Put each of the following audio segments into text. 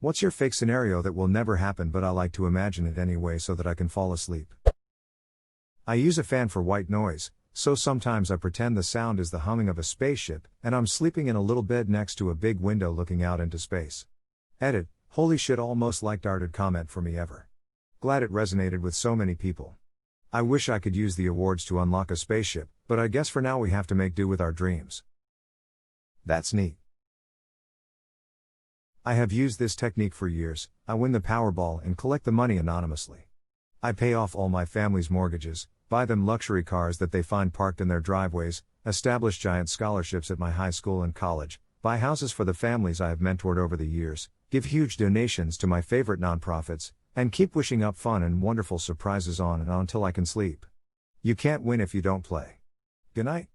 What's your fake scenario that will never happen but I like to imagine it anyway so that I can fall asleep? I use a fan for white noise, so sometimes I pretend the sound is the humming of a spaceship, and I'm sleeping in a little bed next to a big window looking out into space. Edit, holy shit, almost liked arted comment for me ever. Glad it resonated with so many people. I wish I could use the awards to unlock a spaceship, but I guess for now we have to make do with our dreams. That's neat. I have used this technique for years. I win the Powerball and collect the money anonymously. I pay off all my family's mortgages, buy them luxury cars that they find parked in their driveways, establish giant scholarships at my high school and college, buy houses for the families I have mentored over the years, give huge donations to my favorite nonprofits, and keep wishing up fun and wonderful surprises on and on until I can sleep. You can't win if you don't play. Good night.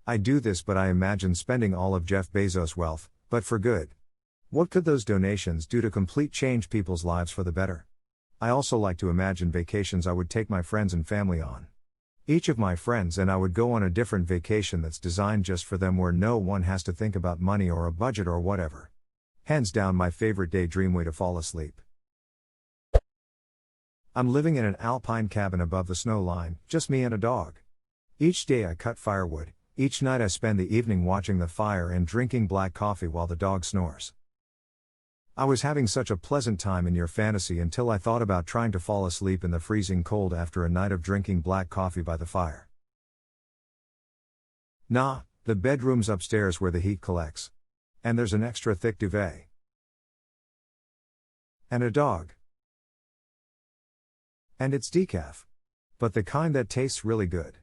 I do this, but I imagine spending all of Jeff Bezos' wealth, but for good. What could those donations do to complete change people's lives for the better? I also like to imagine vacations I would take my friends and family on. Each of my friends and I would go on a different vacation that's designed just for them, where no one has to think about money or a budget or whatever. Hands down my favorite daydream way to fall asleep. I'm living in an alpine cabin above the snow line, just me and a dog. Each day I cut firewood, each night I spend the evening watching the fire and drinking black coffee while the dog snores. I was having such a pleasant time in your fantasy until I thought about trying to fall asleep in the freezing cold after a night of drinking black coffee by the fire. Nah, the bedroom's upstairs where the heat collects. And there's an extra thick duvet. And a dog. And it's decaf. But the kind that tastes really good.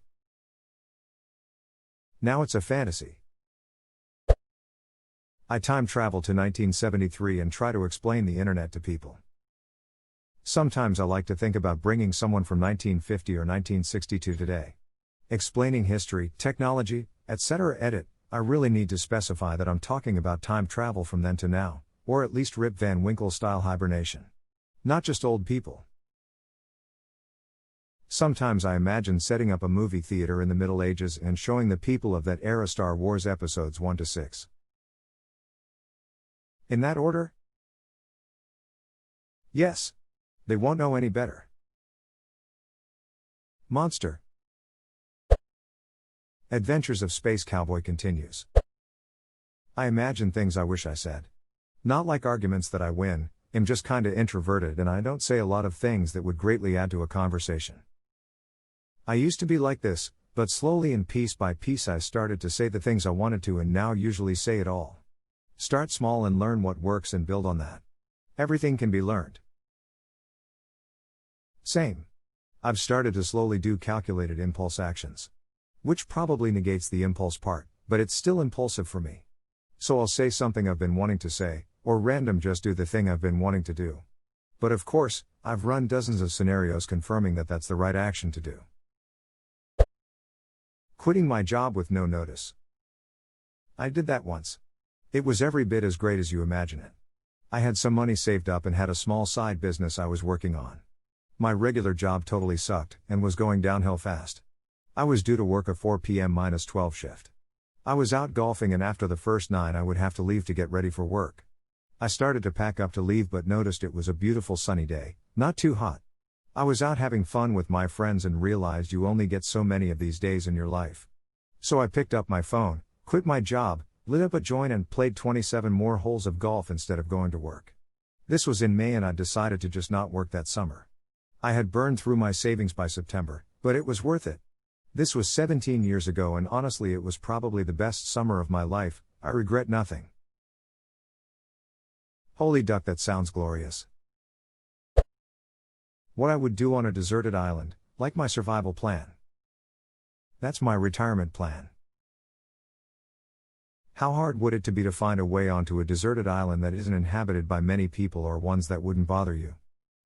Now it's a fantasy. I time travel to 1973 and try to explain the internet to people. Sometimes I like to think about bringing someone from 1950 or 1962 today. Explaining history, technology, etc. Edit, I really need to specify that I'm talking about time travel from then to now, or at least Rip Van Winkle style hibernation. Not just old people. Sometimes I imagine setting up a movie theater in the Middle Ages and showing the people of that era Star Wars episodes 1 to 6. In that order? Yes. They won't know any better. Monster. Adventures of Space Cowboy continues. I imagine things I wish I said. Not like arguments that I win, I'm just kinda introverted and I don't say a lot of things that would greatly add to a conversation. I used to be like this, but slowly and piece by piece I started to say the things I wanted to and now usually say it all. Start small and learn what works and build on that. Everything can be learned. Same. I've started to slowly do calculated impulse actions. Which probably negates the impulse part, but it's still impulsive for me. So I'll say something I've been wanting to say, or random just do the thing I've been wanting to do. But of course, I've run dozens of scenarios confirming that that's the right action to do. Quitting my job with no notice. I did that once. It was every bit as great as you imagine it. I had some money saved up and had a small side business I was working on. My regular job totally sucked, and was going downhill fast. I was due to work a 4 p.m. - 12 shift. I was out golfing and after the first 9 I would have to leave to get ready for work. I started to pack up to leave but noticed it was a beautiful sunny day, not too hot. I was out having fun with my friends and realized you only get so many of these days in your life. So I picked up my phone, quit my job, lit up a joint and played 27 more holes of golf instead of going to work. This was in May and I decided to just not work that summer. I had burned through my savings by September, but it was worth it. This was 17 years ago and honestly it was probably the best summer of my life, I regret nothing. Holy duck, that sounds glorious. What I would do on a deserted island, like my survival plan. That's my retirement plan. How hard would it be to find a way onto a deserted island that isn't inhabited by many people or ones that wouldn't bother you?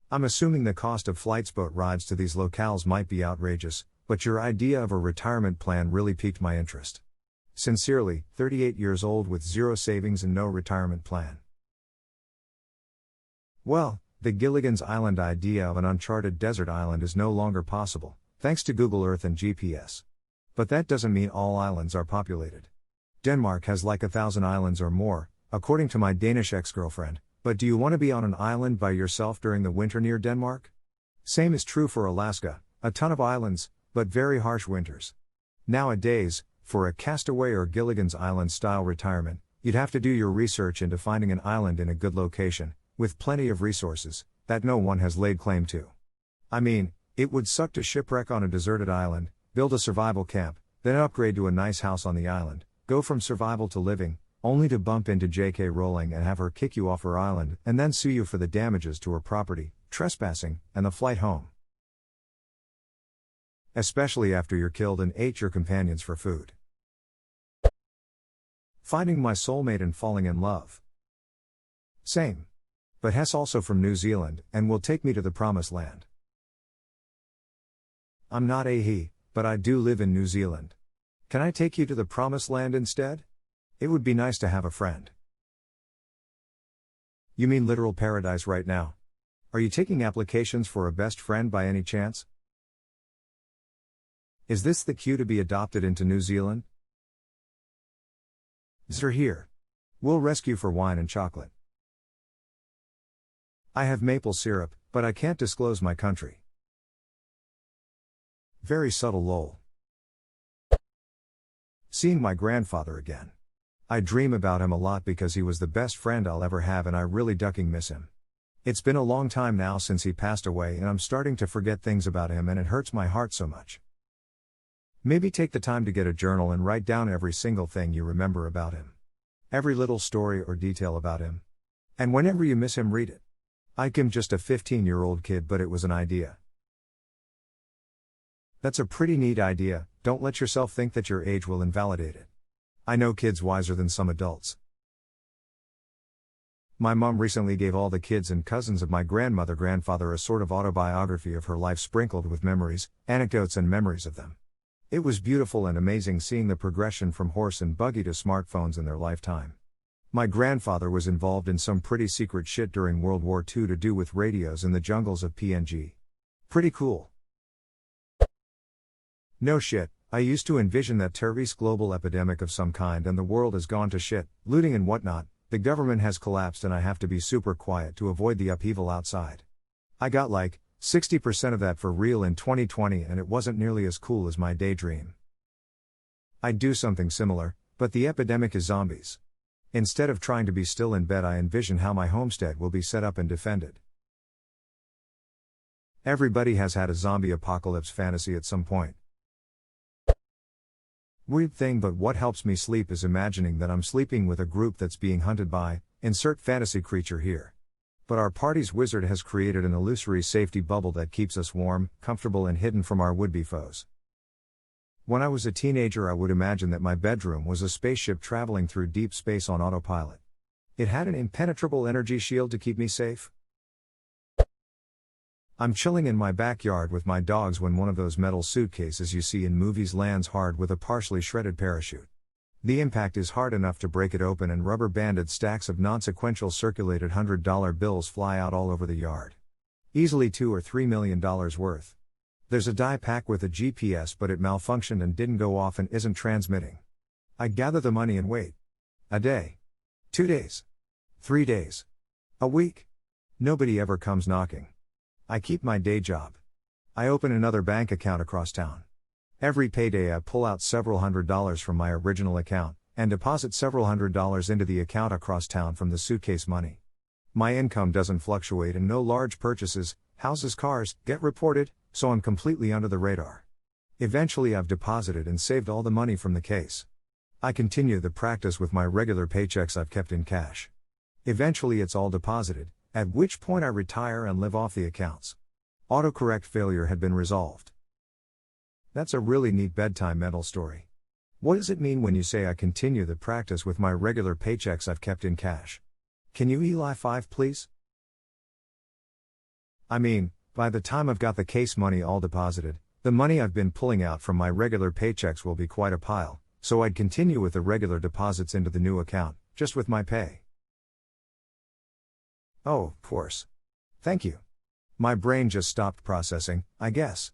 I'm assuming the cost of flights, boat rides to these locales might be outrageous, but your idea of a retirement plan really piqued my interest. Sincerely, 38 years old with zero savings and no retirement plan. Well, the Gilligan's Island idea of an uncharted desert island is no longer possible, thanks to Google Earth and GPS. But that doesn't mean all islands are populated. Denmark has like 1,000 islands or more, according to my Danish ex-girlfriend, but do you want to be on an island by yourself during the winter near Denmark? Same is true for Alaska, a ton of islands, but very harsh winters. Nowadays, for a Castaway or Gilligan's Island style retirement, you'd have to do your research into finding an island in a good location, with plenty of resources, that no one has laid claim to. I mean, it would suck to shipwreck on a deserted island, build a survival camp, then upgrade to a nice house on the island, go from survival to living, only to bump into J.K. Rowling and have her kick you off her island and then sue you for the damages to her property, trespassing, and the flight home. Especially after you're killed and ate your companions for food. Finding my soulmate and falling in love. Same. But Hess also from New Zealand and will take me to the promised land. I'm not a he, but I do live in New Zealand. Can I take you to the promised land instead? It would be nice to have a friend. You mean literal paradise right now? Are you taking applications for a best friend by any chance? Is this the cue to be adopted into New Zealand? Sir here. We'll rescue for wine and chocolate. I have maple syrup, but I can't disclose my country. Very subtle lol. Seeing my grandfather again. I dream about him a lot because he was the best friend I'll ever have and I really ducking miss him. It's been a long time now since he passed away and I'm starting to forget things about him and it hurts my heart so much. Maybe take the time to get a journal and write down every single thing you remember about him. Every little story or detail about him. And whenever you miss him, read it. I'm just a 15-year-old kid, but it was an idea. That's a pretty neat idea. Don't let yourself think that your age will invalidate it. I know kids wiser than some adults. My mom recently gave all the kids and cousins of my grandfather a sort of autobiography of her life sprinkled with memories, anecdotes and memories of them. It was beautiful and amazing seeing the progression from horse and buggy to smartphones in their lifetime. My grandfather was involved in some pretty secret shit during World War II to do with radios in the jungles of PNG. Pretty cool. No shit, I used to envision that terrorist global epidemic of some kind and the world has gone to shit, looting and whatnot, the government has collapsed and I have to be super quiet to avoid the upheaval outside. I got like 60% of that for real in 2020 and it wasn't nearly as cool as my daydream. I'd do something similar, but the epidemic is zombies. Instead of trying to be still in bed, I envision how my homestead will be set up and defended. Everybody has had a zombie apocalypse fantasy at some point. Weird thing, but what helps me sleep is imagining that I'm sleeping with a group that's being hunted by, insert fantasy creature here. But our party's wizard has created an illusory safety bubble that keeps us warm, comfortable and hidden from our would-be foes. When I was a teenager, I would imagine that my bedroom was a spaceship traveling through deep space on autopilot. It had an impenetrable energy shield to keep me safe. I'm chilling in my backyard with my dogs when one of those metal suitcases you see in movies lands hard with a partially shredded parachute. The impact is hard enough to break it open and rubber-banded stacks of non-sequential circulated $100 bills fly out all over the yard. Easily $2 or $3 million worth. There's a die pack with a GPS, but it malfunctioned and didn't go off and isn't transmitting. I gather the money and wait. A day. 2 days. 3 days. A week. Nobody ever comes knocking. I keep my day job. I open another bank account across town. Every payday I pull out several $100s from my original account, and deposit several $100s into the account across town from the suitcase money. My income doesn't fluctuate and no large purchases, houses, cars, get reported, so I'm completely under the radar. Eventually I've deposited and saved all the money from the case. I continue the practice with my regular paychecks I've kept in cash. Eventually it's all deposited, at which point I retire and live off the accounts. Autocorrect failure had been resolved. That's a really neat bedtime mental story. What does it mean when you say I continue the practice with my regular paychecks I've kept in cash? Can you Eli 5 please? I mean, by the time I've got the case money all deposited, the money I've been pulling out from my regular paychecks will be quite a pile, so I'd continue with the regular deposits into the new account, just with my pay. Oh, of course. Thank you. My brain just stopped processing, I guess.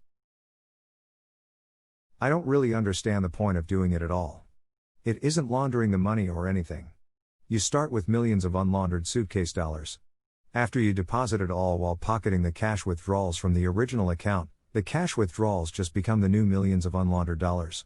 I don't really understand the point of doing it at all. It isn't laundering the money or anything. You start with millions of unlaundered suitcase dollars. After you deposit it all while pocketing the cash withdrawals from the original account, the cash withdrawals just become the new millions of unlaundered dollars.